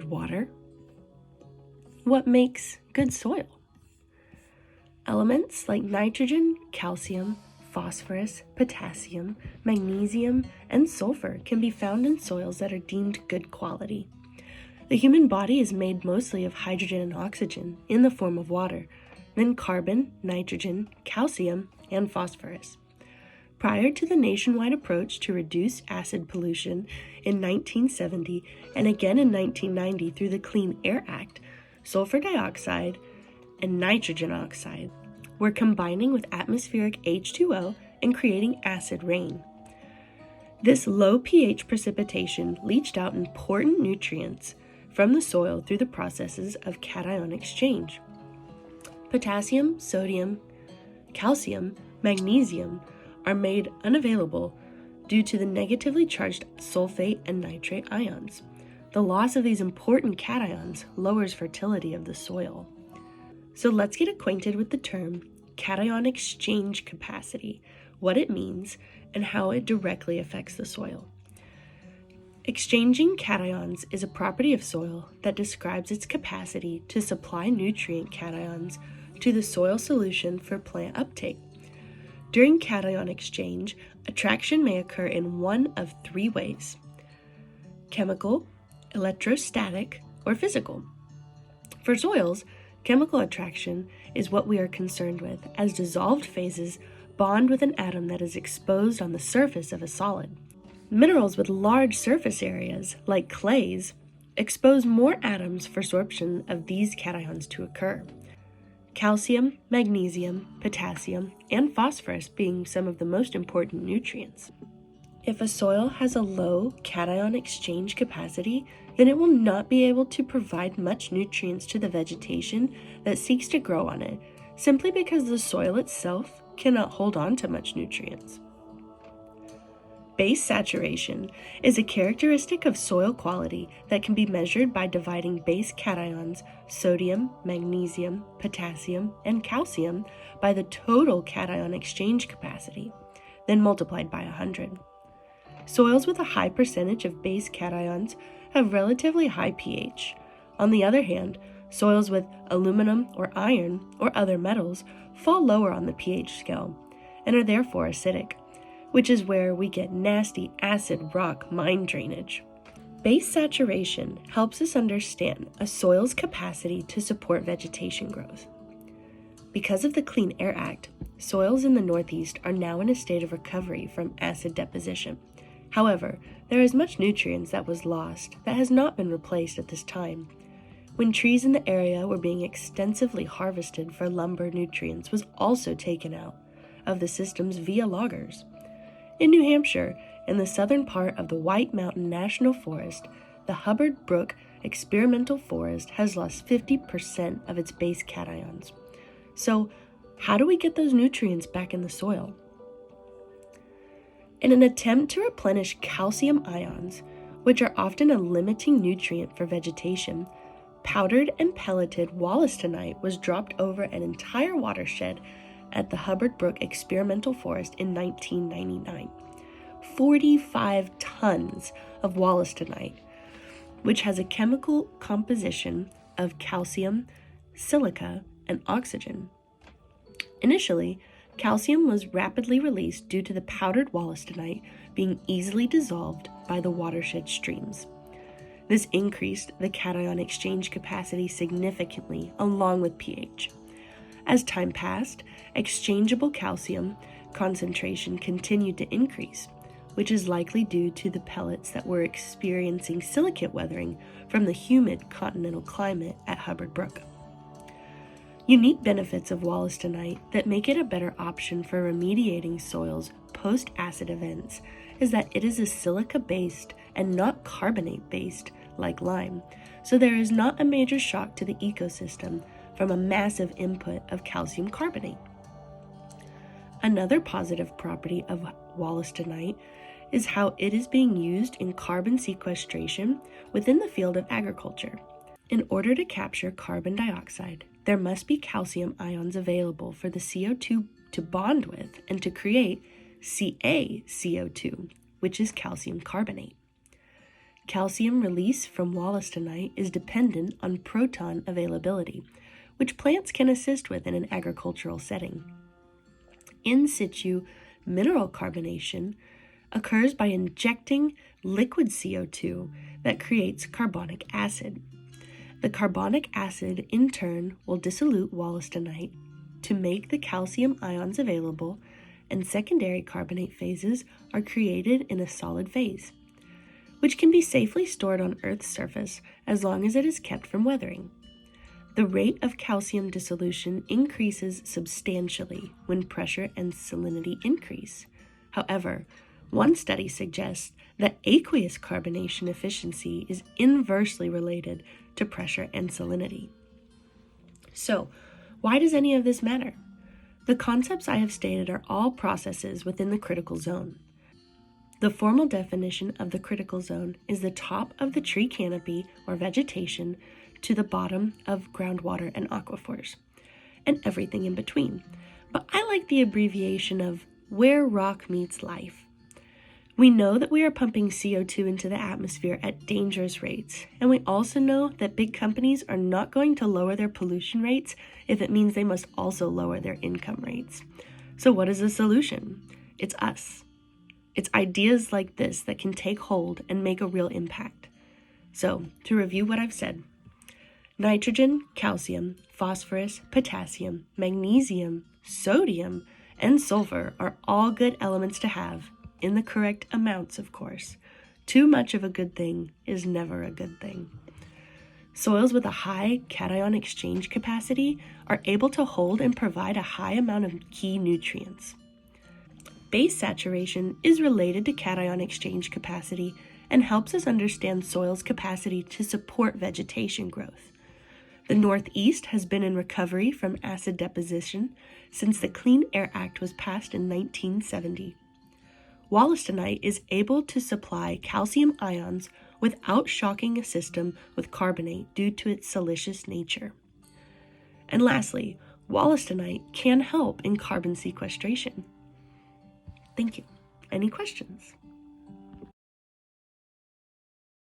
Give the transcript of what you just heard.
good water? What makes good soil? Elements like nitrogen, calcium, phosphorus, potassium, magnesium, and sulfur can be found in soils that are deemed good quality. The human body is made mostly of hydrogen and oxygen in the form of water, then carbon, nitrogen, calcium, and phosphorus. Prior to the nationwide approach to reduce acid pollution in 1970 and again in 1990 through the Clean Air Act, sulfur dioxide and nitrogen oxide were combining with atmospheric H2O and creating acid rain. This low pH precipitation leached out important nutrients from the soil through the processes of cation exchange. Potassium, sodium, calcium, magnesium are made unavailable due to the negatively charged sulfate and nitrate ions. The loss of these important cations lowers fertility of the soil. So let's get acquainted with the term cation exchange capacity, what it means, and how it directly affects the soil. Exchanging cations is a property of soil that describes its capacity to supply nutrient cations to the soil solution for plant uptake. During cation exchange, attraction may occur in one of three ways: chemical, electrostatic, or physical. For soils, chemical attraction is what we are concerned with, as dissolved phases bond with an atom that is exposed on the surface of a solid. Minerals with large surface areas, like clays, expose more atoms for sorption of these cations to occur. Calcium, magnesium, potassium, and phosphorus being some of the most important nutrients. If a soil has a low cation exchange capacity, then it will not be able to provide much nutrients to the vegetation that seeks to grow on it, simply because the soil itself cannot hold on to much nutrients. Base saturation is a characteristic of soil quality that can be measured by dividing base cations, sodium, magnesium, potassium, and calcium, by the total cation exchange capacity, then multiplied by 100. Soils with a high percentage of base cations have relatively high pH. On the other hand, soils with aluminum or iron or other metals fall lower on the pH scale and are therefore acidic, which is where we get nasty acid rock mine drainage. Base saturation helps us understand a soil's capacity to support vegetation growth. Because of the Clean Air Act, soils in the Northeast are now in a state of recovery from acid deposition. However, there is much nutrients that was lost that has not been replaced at this time. When trees in the area were being extensively harvested for lumber, nutrients was also taken out of the systems via loggers. In New Hampshire, in the southern part of the White Mountain National Forest, the Hubbard Brook Experimental Forest has lost 50% of its base cations. So, how do we get those nutrients back in the soil? In an attempt to replenish calcium ions, which are often a limiting nutrient for vegetation, powdered and pelleted Wollastonite was dropped over an entire watershed at the Hubbard Brook Experimental Forest in 1999. 45 tons of Wollastonite, which has a chemical composition of calcium, silica, and oxygen. Initially, calcium was rapidly released due to the powdered Wollastonite being easily dissolved by the watershed streams. This increased the cation exchange capacity significantly, along with pH. As time passed, exchangeable calcium concentration continued to increase, which is likely due to the pellets that were experiencing silicate weathering from the humid continental climate at Hubbard Brook. Unique benefits of Wollastonite that make it a better option for remediating soils post-acid events is that it is a silica-based and not carbonate-based like lime, so there is not a major shock to the ecosystem from a massive input of calcium carbonate. Another positive property of Wollastonite is how it is being used in carbon sequestration within the field of agriculture. In order to capture carbon dioxide, there must be calcium ions available for the CO2 to bond with and to create CaCO2, which is calcium carbonate. Calcium release from Wollastonite is dependent on proton availability, which plants can assist with in an agricultural setting. In situ mineral carbonation occurs by injecting liquid CO2 that creates carbonic acid. The carbonic acid, in turn, will dissolute Wollastonite to make the calcium ions available, and secondary carbonate phases are created in a solid phase, which can be safely stored on Earth's surface as long as it is kept from weathering. The rate of calcium dissolution increases substantially when pressure and salinity increase. However, one study suggests that aqueous carbonation efficiency is inversely related to pressure and salinity. So, why does any of this matter? The concepts I have stated are all processes within the critical zone. The formal definition of the critical zone is the top of the tree canopy or vegetation to the bottom of groundwater and aquifers, and everything in between. But I like the abbreviation of where rock meets life. We know that we are pumping CO2 into the atmosphere at dangerous rates, and we also know that big companies are not going to lower their pollution rates if it means they must also lower their income rates. So what is the solution? It's us. It's ideas like this that can take hold and make a real impact. So, to review what I've said, nitrogen, calcium, phosphorus, potassium, magnesium, sodium, and sulfur are all good elements to have, in the correct amounts, of course. Too much of a good thing is never a good thing. Soils with a high cation exchange capacity are able to hold and provide a high amount of key nutrients. Base saturation is related to cation exchange capacity and helps us understand soil's capacity to support vegetation growth. The Northeast has been in recovery from acid deposition since the Clean Air Act was passed in 1970. Wollastonite is able to supply calcium ions without shocking a system with carbonate due to its siliceous nature. And lastly, Wollastonite can help in carbon sequestration. Thank you. Any questions?